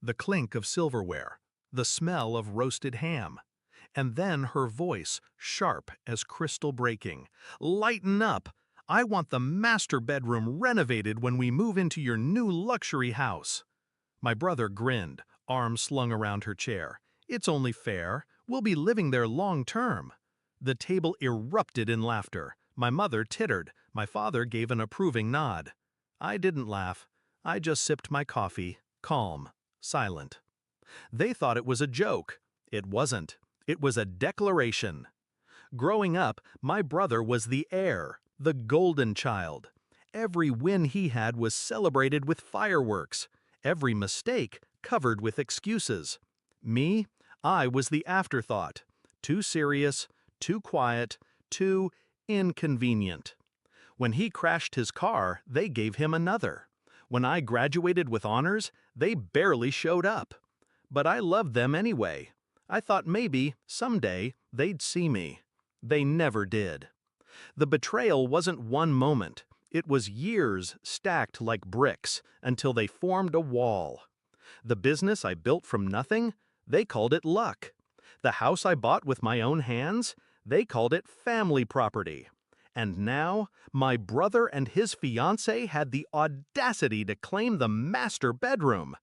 the clink of silverware, the smell of roasted ham. And then her voice, sharp as crystal breaking. "Lighten up! I want the master bedroom renovated when we move into your new luxury house." My brother grinned, arms slung around her chair. "It's only fair. We'll be living there long term." The table erupted in laughter. My mother tittered. My father gave an approving nod. I didn't laugh. I just sipped my coffee, calm, silent. They thought it was a joke. It wasn't. It was a declaration. Growing up, my brother was the heir, the golden child. Every win he had was celebrated with fireworks. Every mistake covered with excuses. Me, I was the afterthought. Too serious, too quiet, too inconvenient. When he crashed his car, they gave him another. When I graduated with honors, they barely showed up. But I loved them anyway. I thought maybe, someday, they'd see me. They never did. The betrayal wasn't one moment. It was years stacked like bricks until they formed a wall. The business I built from nothing, they called it luck. The house I bought with my own hands, they called it family property. And now, my brother and his fiancée had the audacity to claim the master bedroom.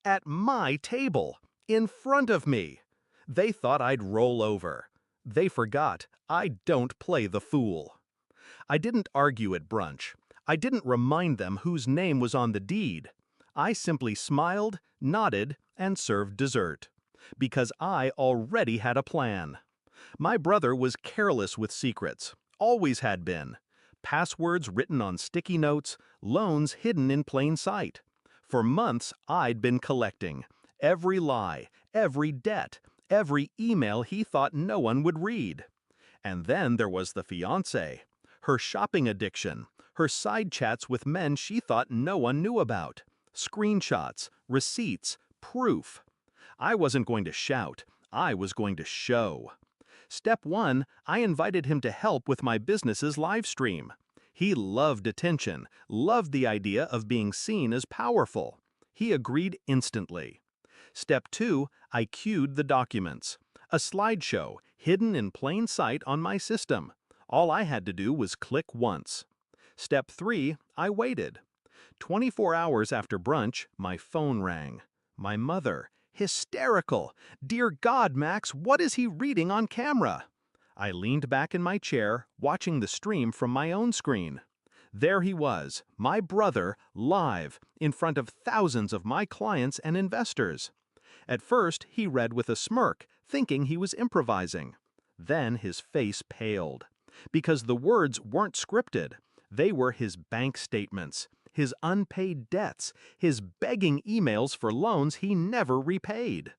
At my table, in front of me. They thought I'd roll over. They forgot I don't play the fool. I didn't argue at brunch. I didn't remind them whose name was on the deed. I simply smiled, nodded, and served dessert. Because I already had a plan. My brother was careless with secrets. Always had been. Passwords written on sticky notes, loans hidden in plain sight. For months, I'd been collecting. Every lie, every debt, every email he thought no one would read. And then there was the fiancée. Her shopping addiction, her side chats with men she thought no one knew about. Screenshots, receipts, proof. I wasn't going to shout. I was going to show. Step 1, I invited him to help with my business's live stream. He loved attention, loved the idea of being seen as powerful. He agreed instantly. Step 2, I queued the documents. A slideshow, hidden in plain sight on my system. All I had to do was click once. Step 3, I waited. 24 hours after brunch, my phone rang. My mother, hysterical. "Dear God, Max, what is he reading on camera?" I leaned back in my chair, watching the stream from my own screen. There he was, my brother, live, in front of thousands of my clients and investors. At first, he read with a smirk, thinking he was improvising. Then his face paled. Because the words weren't scripted. They were his bank statements, his unpaid debts, his begging emails for loans he never repaid.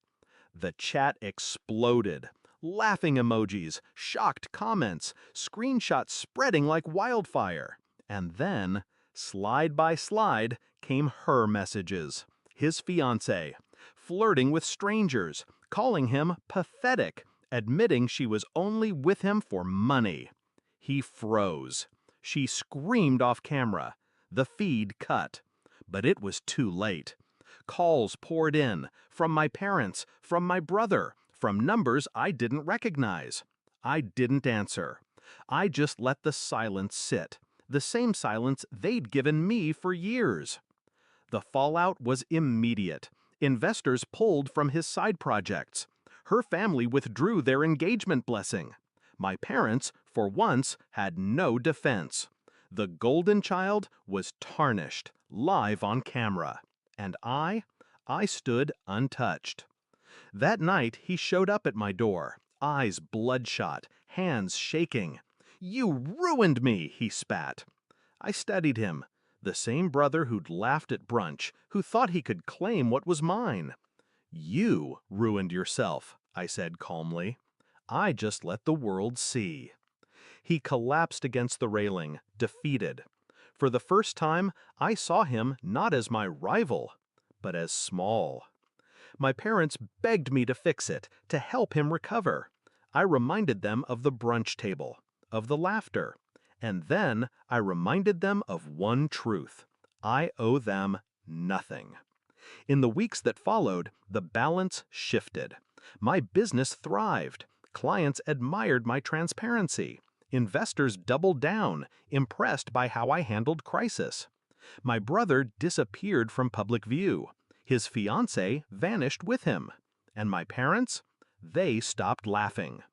The chat exploded. Laughing emojis, shocked comments, screenshots spreading like wildfire. And then, slide by slide, came her messages. His fiancée, flirting with strangers, calling him pathetic, admitting she was only with him for money. He froze. She screamed off camera. The feed cut. But it was too late. Calls poured in, from my parents, from my brother, from numbers I didn't recognize. I didn't answer. I just let the silence sit, the same silence they'd given me for years. The fallout was immediate. Investors pulled from his side projects. Her family withdrew their engagement blessing. My parents, for once, had no defense. The golden child was tarnished, live on camera. And I stood untouched. That night, he showed up at my door, eyes bloodshot, hands shaking. "You ruined me," he spat. I studied him, the same brother who'd laughed at brunch, who thought he could claim what was mine. "You ruined yourself," I said calmly. "I just let the world see." He collapsed against the railing, defeated. For the first time, I saw him not as my rival, but as small. My parents begged me to fix it, to help him recover. I reminded them of the brunch table, of the laughter. And then I reminded them of one truth. I owe them nothing. In the weeks that followed, the balance shifted. My business thrived. Clients admired my transparency. Investors doubled down, impressed by how I handled crisis. My brother disappeared from public view. His fiancée vanished with him. And my parents? They stopped laughing.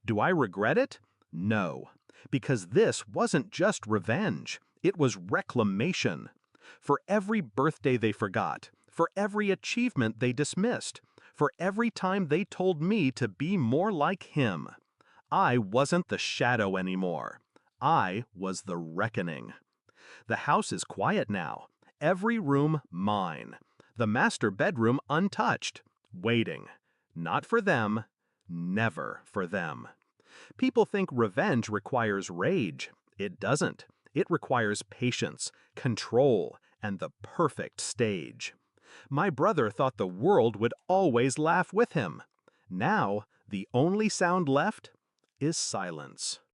Do I regret it? No. Because this wasn't just revenge. It was reclamation. For every birthday they forgot, for every achievement they dismissed, for every time they told me to be more like him, I wasn't the shadow anymore. I was the reckoning. The house is quiet now. Every room mine. The master bedroom untouched. Waiting. Not for them. Never for them. People think revenge requires rage. It doesn't. It requires patience, control, and the perfect stage. My brother thought the world would always laugh with him. Now, the only sound left is silence.